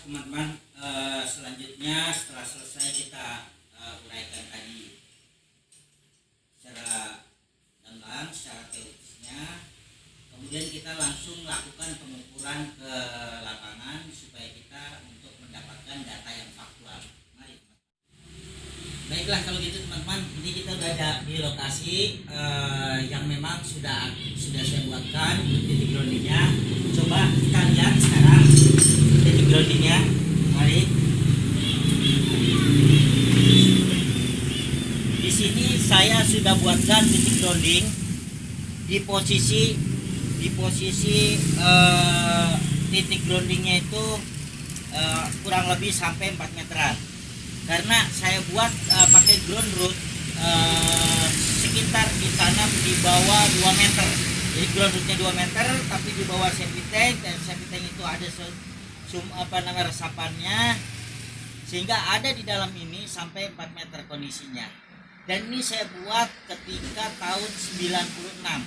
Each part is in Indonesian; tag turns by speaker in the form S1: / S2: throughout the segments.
S1: teman-teman, selanjutnya setelah selesai kita uraikan tadi secara gamblang, secara teorisnya, kemudian kita langsung lakukan pengukuran ke lapangan supaya kita untuk mendapatkan data yang faktual. Mari. Baiklah, kalau gitu teman-teman, ini kita sudah ada di lokasi yang memang sudah saya buatkan titik groundingnya. Coba kita lihat sekarang titik groundingnya. Mari. Di sini saya sudah buatkan titik grounding di posisi titik groundingnya itu kurang lebih sampai 4 meteran. Karena saya buat pakai ground root sekitar ditanam di bawah 2 meter. Jadi ground rootnya 2 meter, tapi di bawah septic tank, dan septic tank itu ada resapannya, sehingga ada di dalam ini sampai 4 meter kondisinya. Dan ini saya buat ketika tahun 96.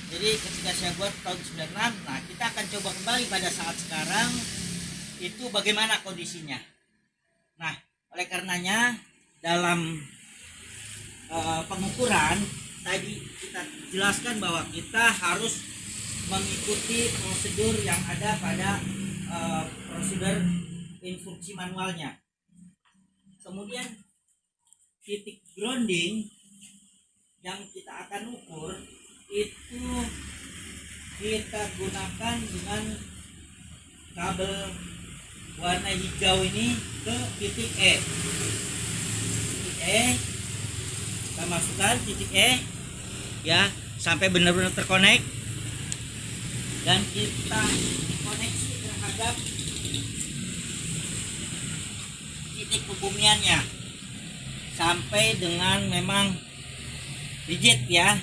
S1: Jadi ketika saya buat tahun 96, nah kita akan coba kembali pada saat sekarang itu bagaimana kondisinya. Nah, oleh karenanya dalam pengukuran tadi kita jelaskan bahwa kita harus mengikuti prosedur yang ada pada prosedur instruksi manualnya. Kemudian titik grounding yang kita akan ukur itu kita gunakan dengan kabel warna hijau ini ke titik E. Titik E kita masukkan titik E ya sampai benar-benar terkonek, dan kita koneksi terhadap titik pembumiannya sampai dengan memang rigid ya,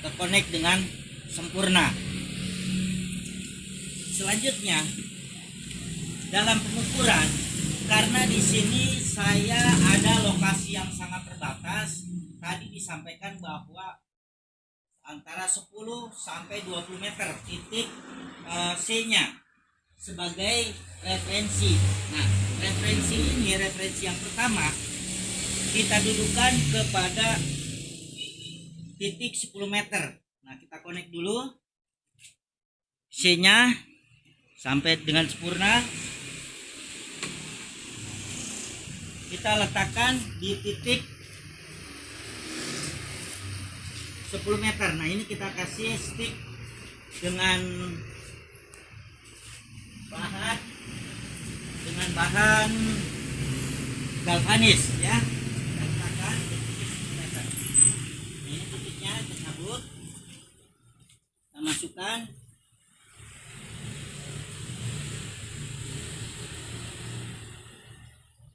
S1: terkonek dengan sempurna. Selanjutnya dalam pengukuran, karena di sini saya ada lokasi yang sangat terbatas, tadi disampaikan bahwa antara 10 sampai 20 meter titik C-nya sebagai referensi. Nah, referensi yang pertama kita dudukan kepada titik 10 meter. Nah, kita connect dulu C-nya sampai dengan sempurna. Kita letakkan di titik 10 meter. Nah, ini kita kasih stick dengan bahan galvanis ya. Kita letakkan di titik 10 meter. Ini titiknya tersabut. Kita masukkan.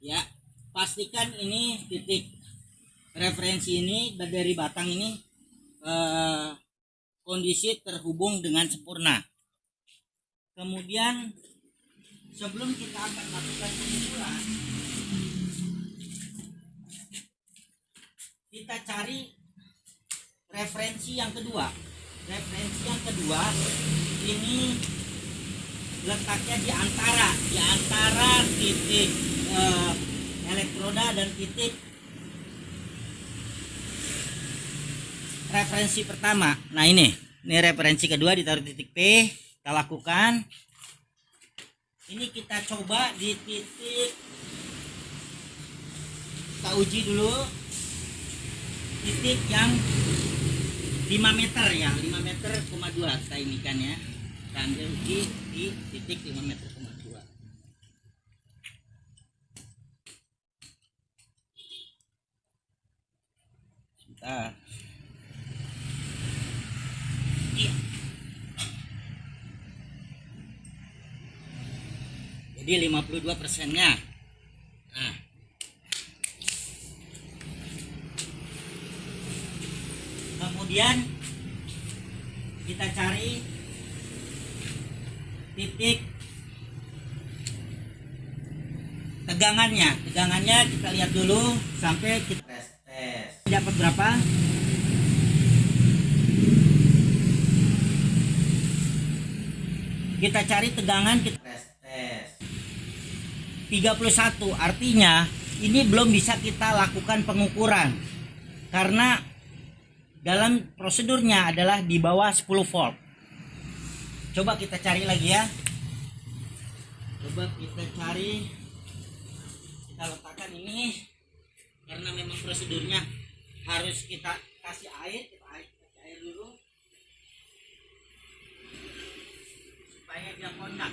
S1: Ya, pastikan ini titik referensi ini dari batang ini kondisi terhubung dengan sempurna. Kemudian sebelum kita akan lakukan pengukuran, kita cari referensi yang kedua. Referensi yang kedua ini letaknya di antara titik elektroda dan titik referensi pertama. Nah, ini referensi kedua, ditaruh titik P. Kita lakukan. Ini kita coba di titik, kita uji dulu titik yang 5 meter ya, 5 meter, 2 kita inikan ya. Kita ambil uji di titik 5 meter, 2. Sebentar. Iya. Jadi 52%-nya. Nah. Kemudian kita cari titik tegangannya kita lihat dulu sampai kita tes dapat berapa. Kita cari tegangan, kita tes 31, artinya ini belum bisa kita lakukan pengukuran karena dalam prosedurnya adalah di bawah 10 volt. Coba kita cari lagi ya. Coba kita cari, kita letakkan ini karena memang prosedurnya harus kita kasih air, kasih air dulu supaya dia kontak.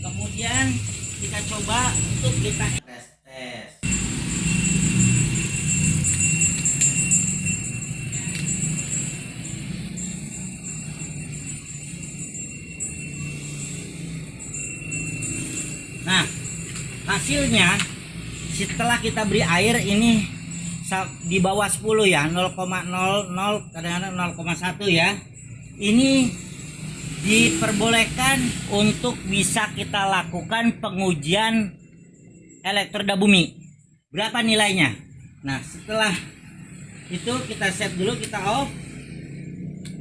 S1: Kemudian kita coba untuk kita tes. Nah, hasilnya setelah kita beri air ini di bawah 10 ya, 0,00 kadang-kadang 0,1 ya. Ini diperbolehkan untuk bisa kita lakukan pengujian elektroda bumi. Berapa nilainya? Nah, setelah itu kita set dulu, kita off.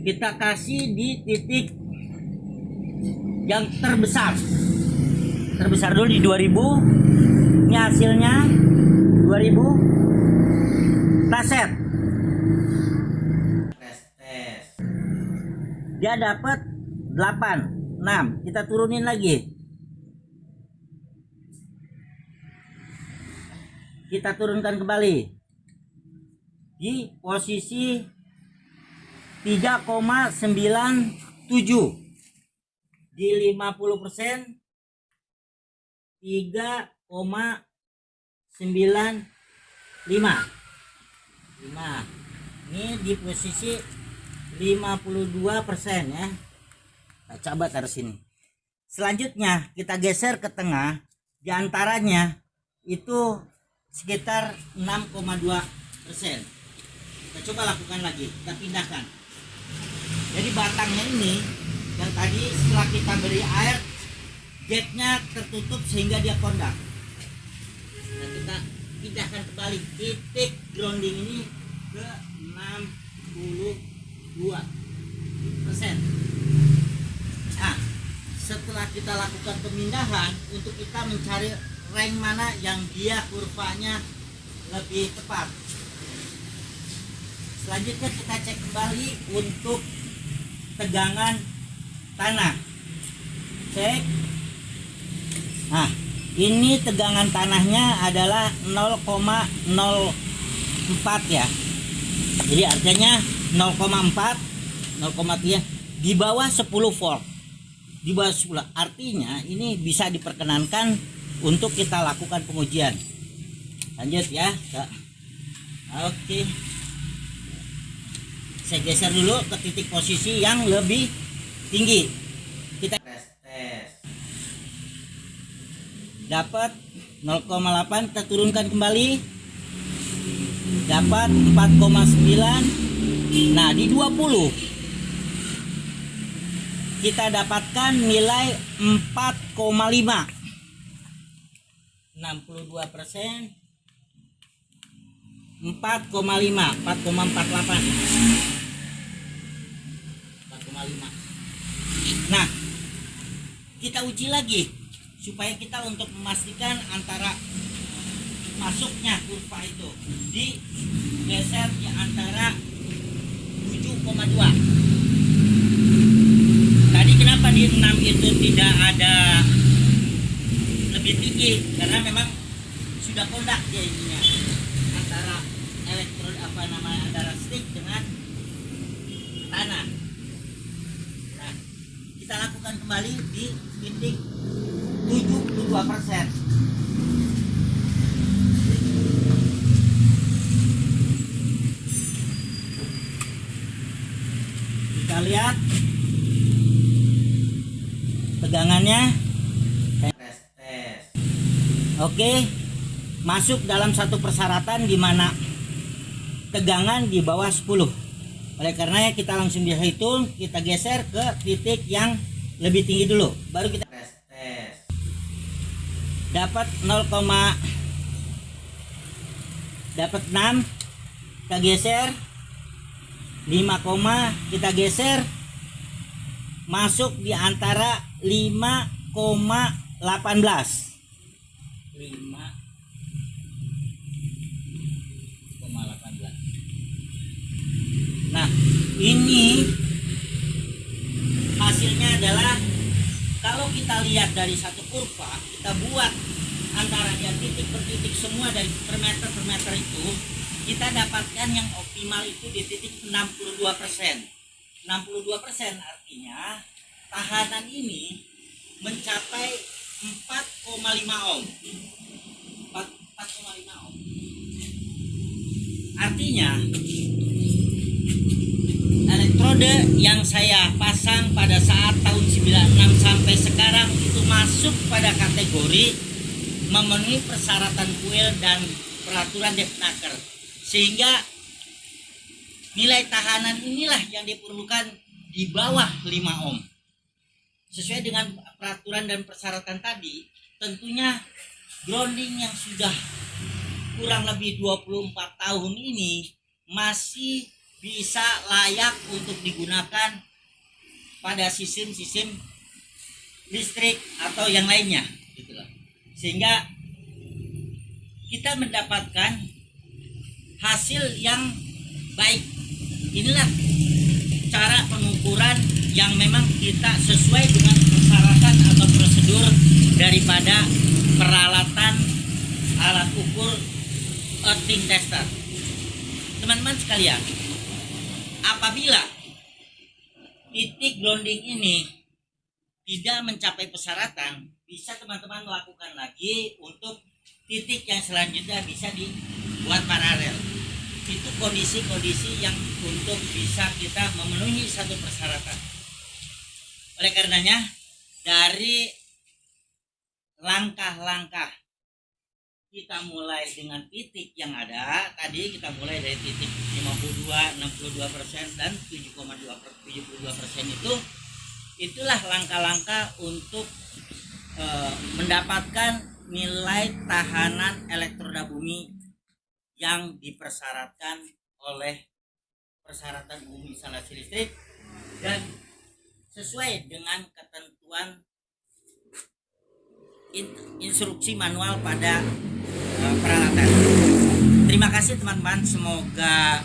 S1: Kita kasih di titik yang terbesar. Terbesar dulu di 2000. Ini hasilnya 2000. Kita set. Tes. Dia dapat 8, 6. Kita turunin lagi. Kita turunkan kembali di posisi 3,97 di 50%, 3,95. Ini di posisi 52% ya. Nah, coba taruh sini. Selanjutnya kita geser ke tengah, diantaranya itu sekitar 6,2%. Kita coba lakukan lagi, kita pindahkan. Jadi batangnya ini yang tadi setelah kita beri air, gapnya tertutup sehingga dia kondak. Nah, kita pindahkan kembali titik grounding ini ke 62%. Nah, setelah kita lakukan pemindahan untuk kita mencari rank mana yang dia kurvanya lebih tepat. Selanjutnya kita cek kembali untuk tegangan tanah. Cek. Nah, ini tegangan tanahnya adalah 0,04 ya. Jadi artinya 0,4, 0,3 di bawah 10 volt. Di bawah 10. Artinya ini bisa diperkenankan untuk kita lakukan pengujian. Lanjut ya. Oke. Saya geser dulu ke titik posisi yang lebih tinggi. Kita tes. Dapat 0,8, kita turunkan kembali. Dapat 4,9. Nah, di 20 kita dapatkan nilai 4,5. 62%, 4,5, 4,48, 4,5. Nah, kita uji lagi supaya kita untuk memastikan antara masuknya kurva itu digeser di antara 7,2. Tadi kenapa di 6 itu tidak ada lebih tinggi? Karena memang sudah kondak dia ininya antara elektrod antara stick dengan tanah. Nah, kita lakukan kembali di titik 72%. Kita lihat tegangannya. Tes. Oke, masuk dalam satu persyaratan di mana tegangan di bawah 10. Oleh karenanya kita langsung bisa hitung, kita geser ke titik yang lebih tinggi dulu, baru kita tes. Dapat 6, kita geser 5, kita geser masuk di antara 5,18. 5,18. Nah, ini hasilnya adalah kalau kita lihat dari satu kurva, kita buat antara dia titik per titik semua dari per meter itu, kita dapatkan yang optimal itu di titik 62%. 62% artinya tahanan ini mencapai 4,5 ohm. 4,5 ohm. Artinya elektrode yang saya pasang pada saat tahun 96 sampai sekarang itu masuk pada kategori memenuhi persyaratan kuil dan peraturan Depnaker, sehingga nilai tahanan inilah yang diperlukan di bawah 5 ohm. Sesuai dengan peraturan dan persyaratan tadi, tentunya grounding yang sudah kurang lebih 24 tahun ini masih bisa layak untuk digunakan pada sistem-sistem listrik atau yang lainnya, gitu loh. Sehingga kita mendapatkan hasil yang baik. Inilah cara pengukuran yang memang kita sesuai dengan persyaratan atau prosedur daripada peralatan alat ukur earthing tester. Teman-teman sekalian, apabila titik grounding ini tidak mencapai persyaratan, bisa teman-teman melakukan lagi untuk titik yang selanjutnya bisa dibuat paralel. Itu kondisi-kondisi yang untuk bisa kita memenuhi satu persyaratan. Oleh karenanya, dari langkah-langkah kita mulai dengan titik yang ada tadi, kita mulai dari titik 52, 62% dan 7,72% itulah langkah-langkah untuk mendapatkan nilai tahanan elektroda bumi yang dipersyaratkan oleh persyaratan umum instalasi listrik dan sesuai dengan ketentuan instruksi manual pada peralatan. Terima kasih teman-teman, semoga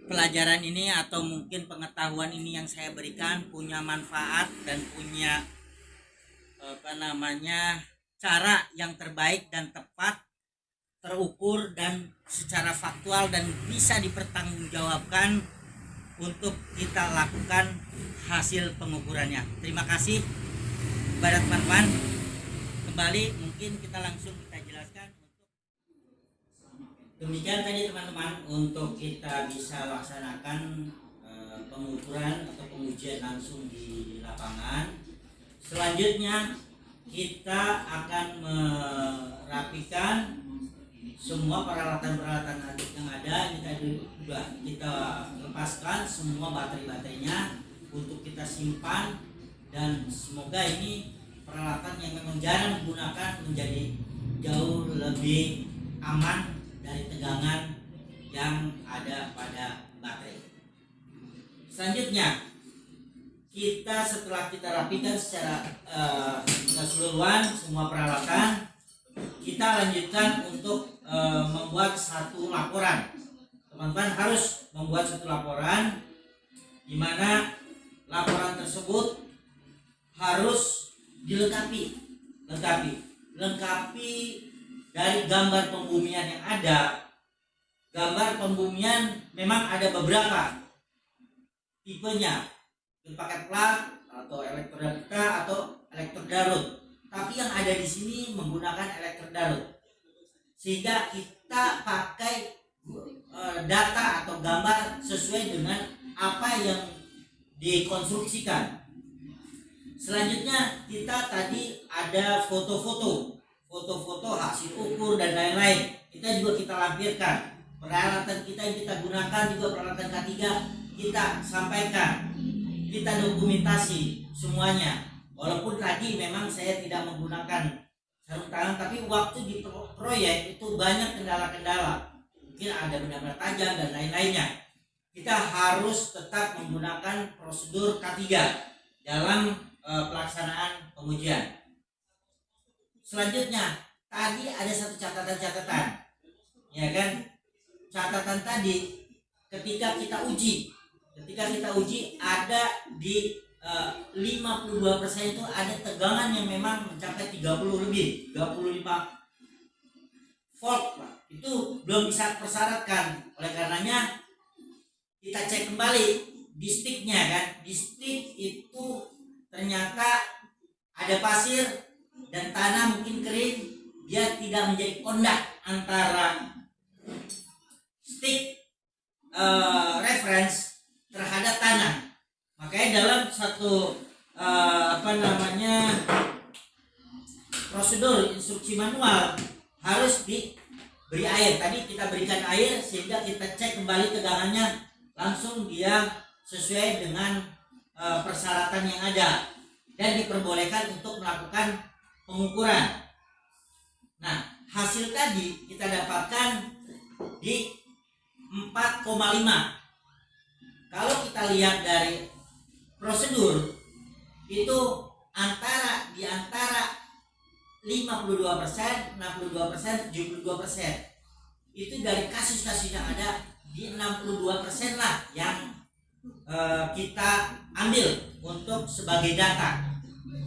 S1: pelajaran ini atau mungkin pengetahuan ini yang saya berikan punya manfaat dan punya cara yang terbaik dan tepat, terukur dan secara faktual dan bisa dipertanggungjawabkan untuk kita lakukan hasil pengukurannya. Terima kasih kepada teman-teman. Kembali mungkin kita langsung jelaskan. Demikian tadi teman-teman untuk kita bisa laksanakan pengukuran atau pengujian langsung di lapangan. Selanjutnya kita akan merapikan semua peralatan-peralatan yang ada. Kita lepaskan semua baterai-baterainya untuk kita simpan, dan semoga ini peralatan yang memang jarang digunakan menjadi jauh lebih aman dari tegangan yang ada pada baterai. Selanjutnya kita setelah kita rapikan secara keseluruhan semua peralatan, kita lanjutkan untuk membuat satu laporan. Teman-teman harus membuat satu laporan, di mana laporan tersebut harus dilengkapi dari gambar pembumian yang ada. Gambar pembumian memang ada beberapa tipenya, paket plat atau elektroda pita atau elektroda root. Tapi yang ada di sini menggunakan elektroda root, sehingga kita pakai data atau gambar sesuai dengan apa yang dikonstruksikan. Selanjutnya kita tadi ada foto-foto hasil ukur dan lain-lain. Kita lampirkan. Peralatan kita yang kita gunakan juga peralatan K3 kita sampaikan. Kita dokumentasi semuanya. Walaupun tadi memang saya tidak menggunakan sarung tangan, tapi waktu di proyek itu banyak kendala-kendala. Mungkin ada benda-benda tajam dan lain-lainnya. Kita harus tetap menggunakan prosedur K3 dalam pelaksanaan pengujian. Selanjutnya, tadi ada satu catatan, ya kan? Catatan tadi ketika kita uji ada di 52% itu ada tegangan yang memang mencapai 30 lebih, 35 volt lah. Itu belum bisa persyaratkan. Oleh karenanya kita cek kembali di sticknya kan. Di stick itu ternyata ada pasir dan tanah mungkin kering, dia tidak menjadi kondak antara stick reference terhadap tanah. Makanya dalam satu prosedur instruksi manual harus diberi air. Tadi kita berikan air sehingga kita cek kembali tegangannya, langsung dia sesuai dengan persyaratan yang ada dan diperbolehkan untuk melakukan pengukuran. Nah, hasil tadi kita dapatkan di 4,5. Kalau kita lihat dari prosedur itu di antara 52%, 62%, 72%. Itu dari kasus-kasus yang ada di 62% lah yang kita ambil untuk sebagai data.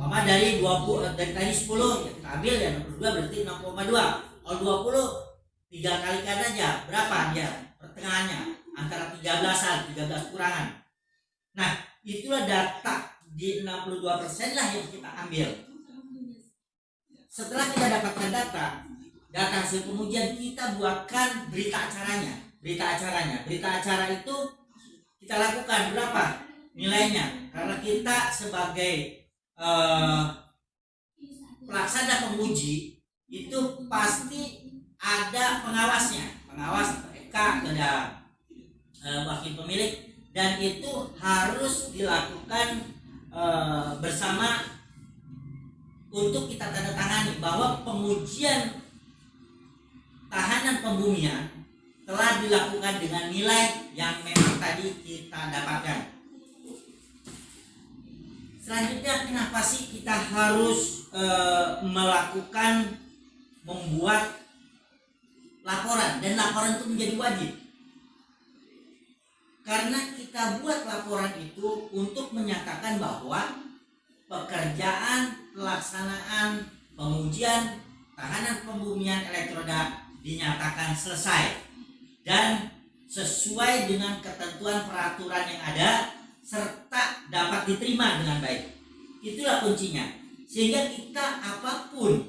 S1: Mama dari 20 dari tadi 10 ya kita ambil ya 62 berarti 6,2. Kalau 20 3 kalikan aja berapa dia pertengahannya, antara 13 kurangan. Nah, itulah data di 62% lah yang kita ambil. Setelah kita dapatkan data hasil pengujian, kita buatkan berita acaranya. Berita acara itu kita lakukan berapa nilainya, karena kita sebagai pelaksana penguji itu pasti ada pengawas PK, ada wakil pemilik, dan itu harus dilakukan bersama untuk kita tanda tangani bahwa pengujian tahanan pembumian telah dilakukan dengan nilai yang memang tadi kita dapatkan. Selanjutnya, kenapa sih kita harus membuat laporan, dan laporan itu menjadi wajib? Karena kita buat laporan itu untuk menyatakan bahwa pekerjaan pelaksanaan pengujian tahanan pembumian elektroda dinyatakan selesai dan sesuai dengan ketentuan peraturan yang ada serta dapat diterima dengan baik. Itulah kuncinya. Sehingga kita apapun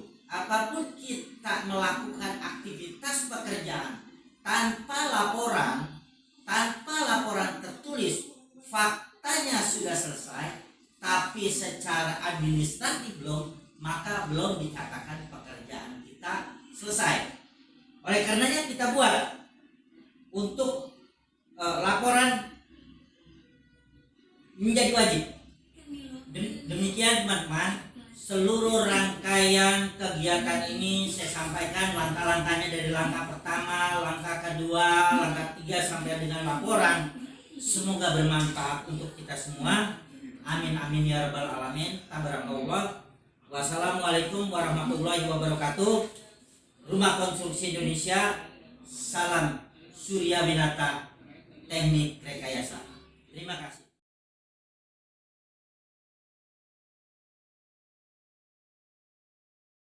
S1: kita melakukan aktivitas pekerjaan tanpa laporan tertulis, faktanya sudah selesai tapi secara administratif belum, maka belum dikatakan pekerjaan kita selesai. Oleh karenanya kita buat untuk laporan menjadi wajib. Demikian teman-teman, seluruh rangkaian kegiatan ini saya sampaikan langkah-langkahnya dari langkah pertama, langkah kedua, langkah 3 sampai dengan laporan. Semoga bermanfaat untuk kita semua. Amin amin ya rabbal alamin. Tabarakallah. Wassalamualaikum warahmatullahi wabarakatuh. Rumah Konstruksi Indonesia. Salam Surya Winata Teknik Rekayasa. Terima kasih.